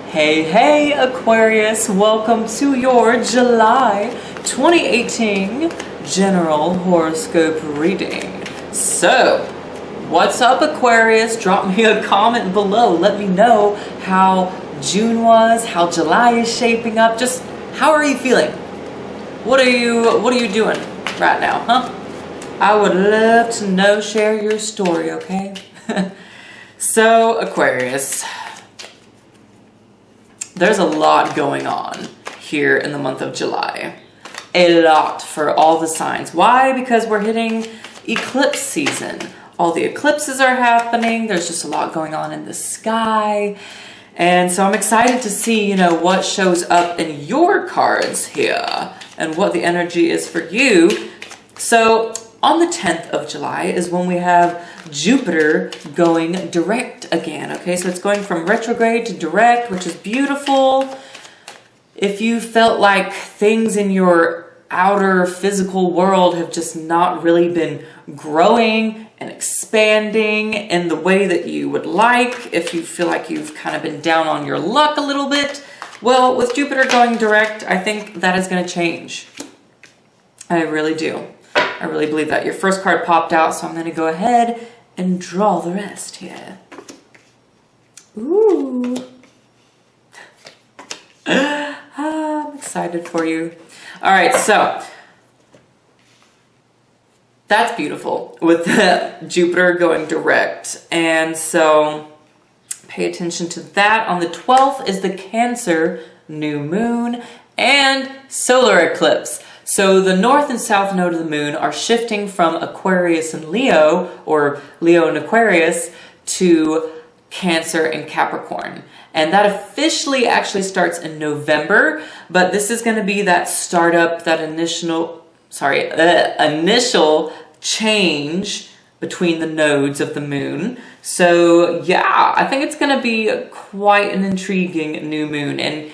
Hey Aquarius, welcome to your July 2018 general horoscope reading. So, what's up Aquarius? Drop me a comment below. Let me know how June was, how July is shaping up. Just how are you feeling? What are you doing right now, huh? I would love to know, share your story, okay? So, Aquarius, there's a lot going on here in the month of July. A lot for all the signs. Why? Because we're hitting eclipse season. All the eclipses are happening. There's just a lot going on in the sky. And so I'm excited to see, what shows up in your cards here and what the energy is for you. So on the 10th of July is when we have Jupiter going direct again, okay? So it's going from retrograde to direct, which is beautiful. If you felt like things in your outer physical world have just not really been growing and expanding in the way that you would like, if you feel like you've kind of been down on your luck a little bit, well, with Jupiter going direct, I think that is going to change. I really do. I really believe that. Your first card popped out, so I'm going to go ahead and draw the rest here. Ooh. I'm excited for you. All right, so that's beautiful with Jupiter going direct. And so pay attention to that. On the 12th is the Cancer new moon and solar eclipse. So the north and south node of the moon are shifting from Aquarius and Leo, or Leo and Aquarius, to Cancer and Capricorn. And that officially actually starts in November, but this is going to be that startup, that initial change between the nodes of the moon. So yeah, I think it's going to be quite an intriguing new moon. And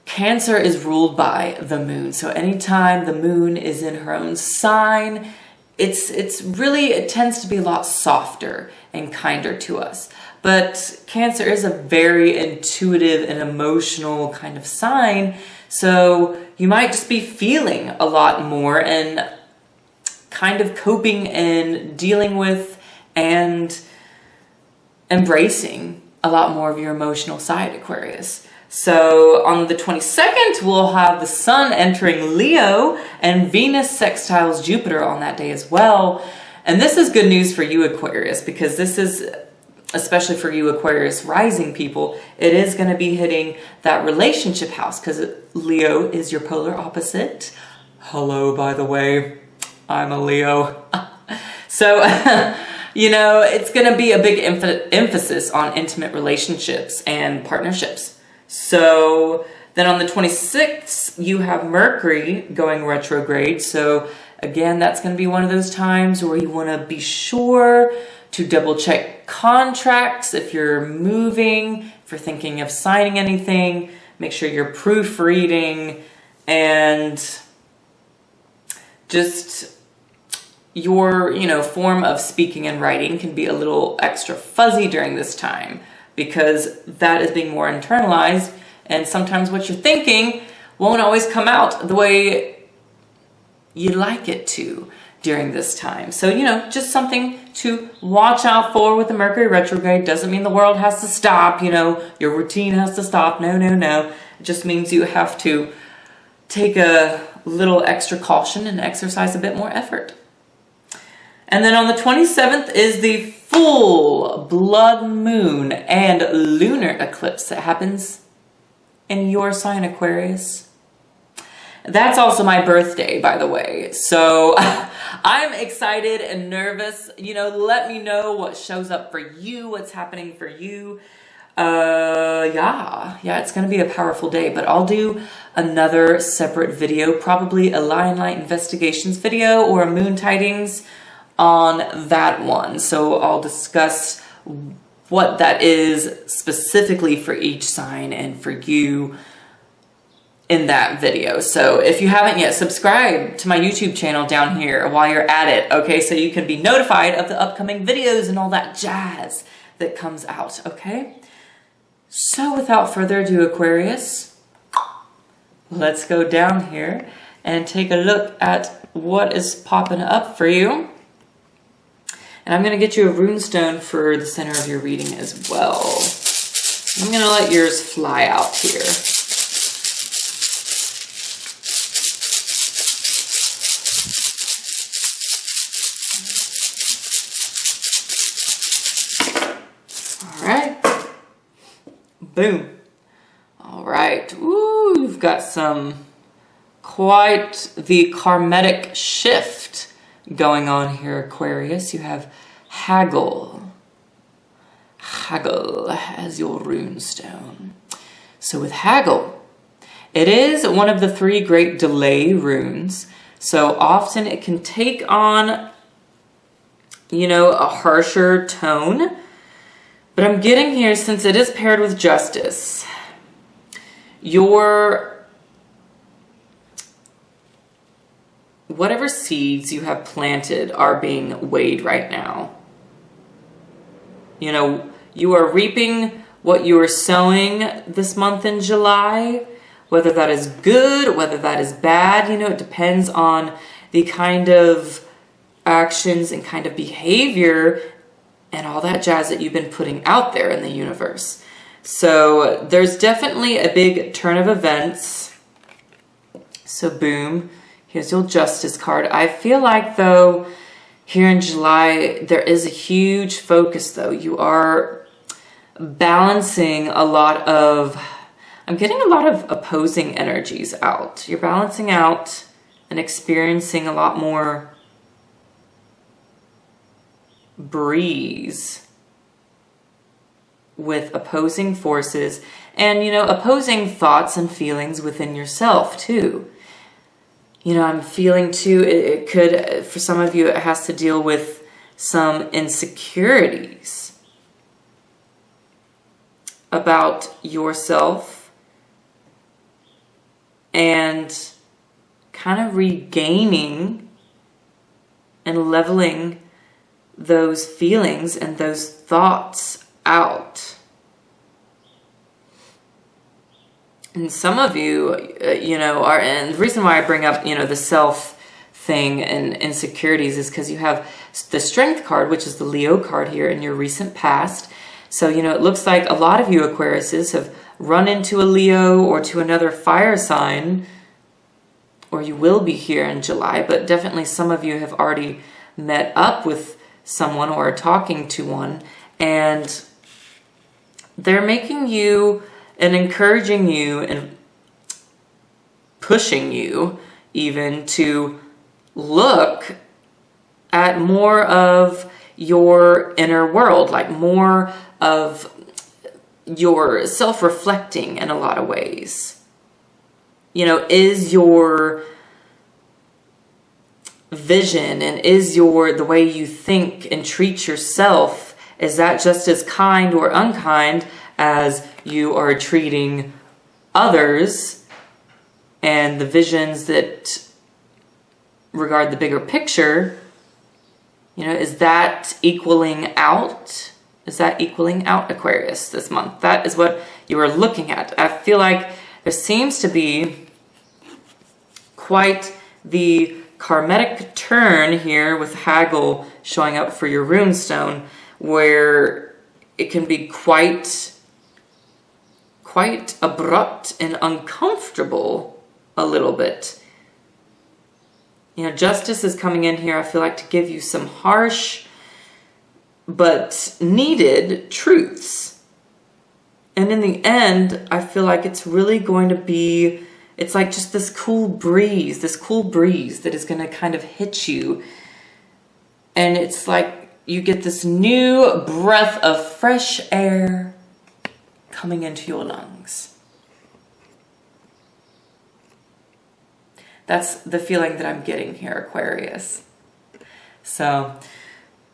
Cancer is ruled by the moon. So anytime the moon is in her own sign, it tends to be a lot softer and kinder to us. But Cancer is a very intuitive and emotional kind of sign. So you might just be feeling a lot more and kind of coping and dealing with and embracing a lot more of your emotional side, Aquarius. So on the 22nd, we'll have the Sun entering Leo and Venus sextiles Jupiter on that day as well. And this is good news for you, Aquarius, because this is, especially for you Aquarius rising people, it is going to be hitting that relationship house because Leo is your polar opposite. Hello, by the way, I'm a Leo. So, it's going to be a big emphasis on intimate relationships and partnerships. So then on the 26th, you have Mercury going retrograde. So again, that's going to be one of those times where you want to be sure to double check contracts. If you're moving, if you're thinking of signing anything, make sure you're proofreading, and just your, form of speaking and writing can be a little extra fuzzy during this time, because that is being more internalized, and sometimes what you're thinking won't always come out the way you'd like it to during this time. So, just something to watch out for with the Mercury retrograde. Doesn't mean the world has to stop, your routine has to stop. No. It just means you have to take a little extra caution and exercise a bit more effort. And then on the 27th is the full blood moon and lunar eclipse that happens in your sign, Aquarius. That's also my birthday, by the way. So I'm excited and nervous. Let me know what shows up for you, what's happening for you. Yeah, it's going to be a powerful day, but I'll do another separate video, probably a Lion Light Investigations video or a Moon Tidings on that one. So I'll discuss what that is specifically for each sign and for you in that video. So if you haven't yet, subscribe to my YouTube channel down here while you're at it, okay? So you can be notified of the upcoming videos and all that jazz that comes out, okay? So without further ado, Aquarius, let's go down here and take a look at what is popping up for you. And I'm going to get you a runestone for the center of your reading as well. I'm going to let yours fly out here. All right. Boom. All right. Ooh, you've got quite the karmatic shift going on here, Aquarius. You have haggle as your runestone. So with haggle, it is one of the 3 great delay runes. So often it can take on, you know, a harsher tone. But I'm getting here, since it is paired with justice, whatever seeds you have planted are being weighed right now. You know, you are reaping what you are sowing this month in July, whether that is good, whether that is bad. You know, it depends on the kind of actions and kind of behavior and all that jazz that you've been putting out there in the universe. So there's definitely a big turn of events. So boom, here's your justice card. I feel like though, here in July, there is a huge focus though. You are balancing a lot of, I'm getting a lot of opposing energies out. You're balancing out and experiencing a lot more breeze with opposing forces and, you know, opposing thoughts and feelings within yourself too. You know, I'm feeling too, it could, for some of you, it has to deal with some insecurities about yourself and kind of regaining and leveling those feelings and those thoughts out. And some of you, you know, are, and the reason why I bring up, you know, the self thing and insecurities is because you have the Strength card, which is the Leo card here in your recent past. So, you know, it looks like a lot of you Aquariuses have run into a Leo or to another fire sign, or you will be here in July, but definitely some of you have already met up with someone or are talking to one, and they're making you and encouraging you and pushing you even to look at more of your inner world, like more of your self-reflecting in a lot of ways. You know, is your vision and is the way you think and treat yourself, is that just as kind or unkind as you are treating others, and the visions that regard the bigger picture, you know, is that equaling out? Is that equaling out, Aquarius, this month? That is what you are looking at. I feel like there seems to be quite the karmatic turn here with haggle showing up for your runestone, where it can be quite abrupt and uncomfortable a little bit. You know, justice is coming in here, I feel like, to give you some harsh but needed truths. And in the end, I feel like it's really going to be, it's like just this cool breeze that is going to kind of hit you. And it's like you get this new breath of fresh air coming into your lungs. That's the feeling that I'm getting here, Aquarius. So,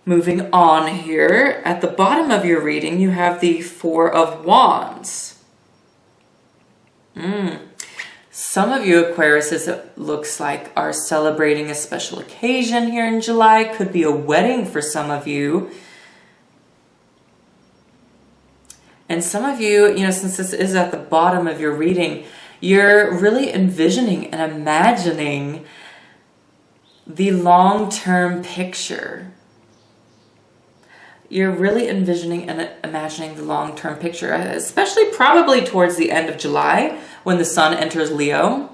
moving on here, at the bottom of your reading, you have the Four of Wands. Some of you Aquariuses, it looks like, are celebrating a special occasion here in July. Could be a wedding for some of you. And some of you, since this is at the bottom of your reading, you're really envisioning and imagining the long-term picture. You're really envisioning and imagining the long-term picture, especially probably towards the end of July when the sun enters Leo.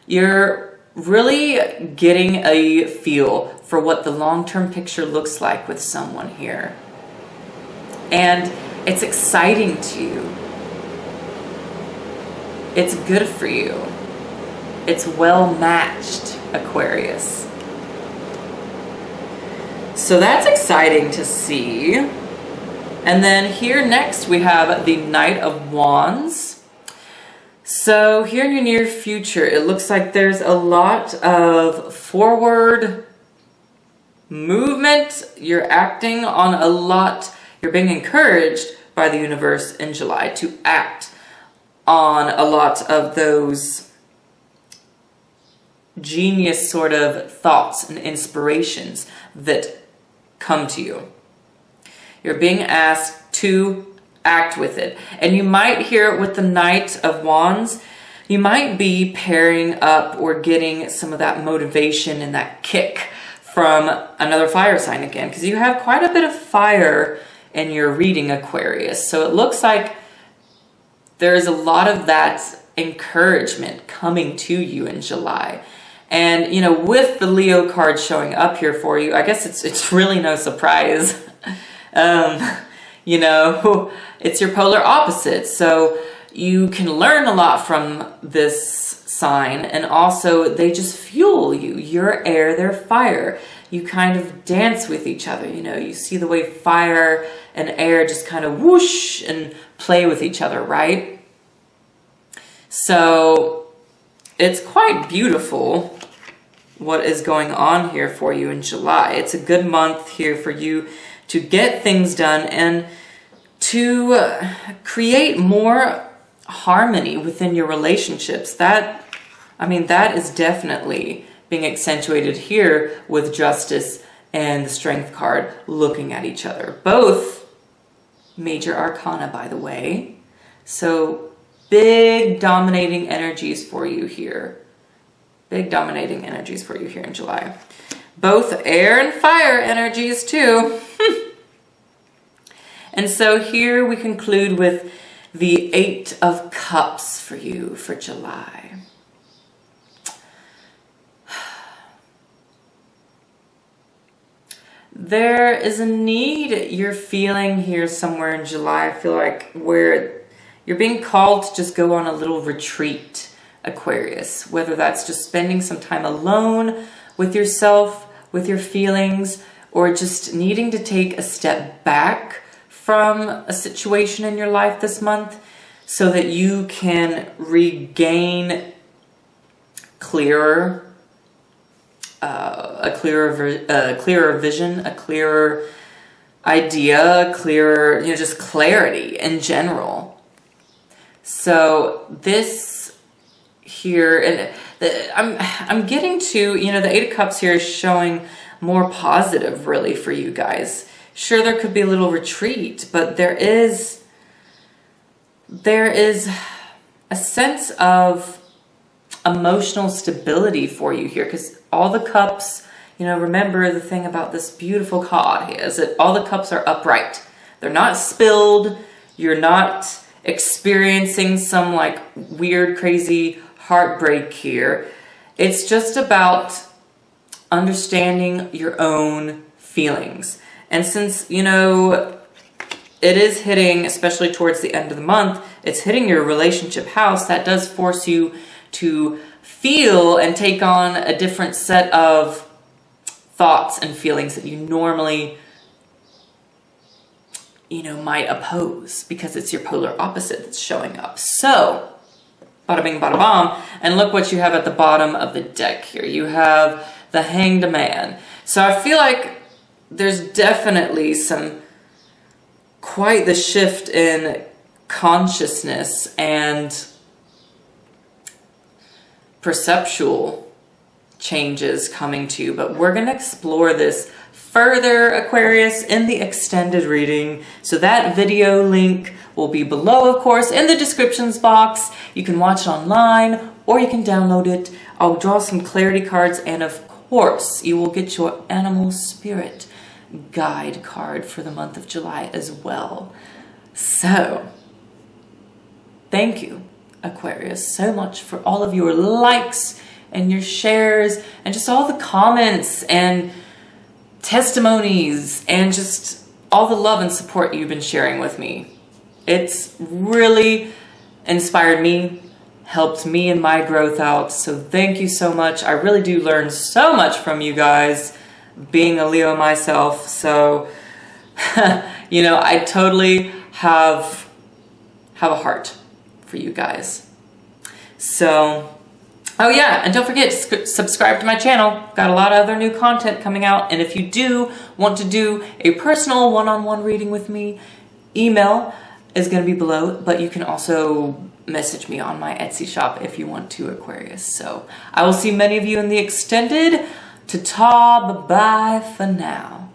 You're really getting a feel for what the long-term picture looks like with someone here. And it's exciting to you. It's good for you. It's well matched, Aquarius. So that's exciting to see. And then here next we have the Knight of Wands. So here in your near future, it looks like there's a lot of forward movement. You're acting on a lot. You're being encouraged by the universe in July to act on a lot of those genius sort of thoughts and inspirations that come to you. You're being asked to act with it. And you might hear it with the Knight of Wands. You might be pairing up or getting some of that motivation and that kick from another fire sign again, because you have quite a bit of fire in your reading, Aquarius. So it looks like there's a lot of that encouragement coming to you in July. And, with the Leo card showing up here for you, I guess it's really no surprise. It's your polar opposite. So you can learn a lot from this sign, and also they just fuel you. You're air, they're fire. You kind of dance with each other. You see the way fire and air just kind of whoosh and play with each other, right? So it's quite beautiful what is going on here for you in July. It's a good month here for you to get things done and to create more harmony within your relationships. That is definitely being accentuated here with Justice and the Strength card looking at each other. Both major arcana, by the way. So big dominating energies for you here. Big dominating energies for you here in July. Both air and fire energies too. And so here we conclude with the 8 of Cups for you for July. There is a need you're feeling here somewhere in July. I feel like where you're being called to just go on a little retreat, Aquarius. Whether that's just spending some time alone with yourself, with your feelings, or just needing to take a step back from a situation in your life this month so that you can regain clearer, a clearer vision, a clearer idea, clearer, just clarity in general. So this here, and I'm getting to, the 8 of Cups here is showing more positive really for you guys. Sure, there could be a little retreat, but there is a sense of emotional stability for you here, because all the cups, remember the thing about this beautiful card here is that all the cups are upright. They're not spilled. You're not experiencing some like weird, crazy heartbreak here. It's just about understanding your own feelings. And since, it is hitting, especially towards the end of the month, it's hitting your relationship house, that does force you to feel and take on a different set of thoughts and feelings that you normally, might oppose, because it's your polar opposite that's showing up. So, bada bing, bada bomb, and look what you have at the bottom of the deck here. You have the Hanged Man. So I feel like there's definitely quite the shift in consciousness and perceptual changes coming to you, but we're going to explore this further, Aquarius, in the extended reading. So that video link will be below, of course, in the descriptions box. You can watch it online or you can download it. I'll draw some clarity cards, and of course, you will get your animal spirit guide card for the month of July as well. So, thank you, Aquarius, so much for all of your likes and your shares and just all the comments and testimonies and just all the love and support you've been sharing with me. It's really inspired me, helped me in my growth out. So thank you so much. I really do learn so much from you guys, being a Leo myself. So, you know, I totally have a heart for you guys. So, oh yeah, and don't forget to subscribe to my channel. Got a lot of other new content coming out. And if you do want to do a personal one-on-one reading with me, email is going to be below, but you can also message me on my Etsy shop if you want to, Aquarius. So I will see many of you in the extended. Ta-ta, bye-bye for now.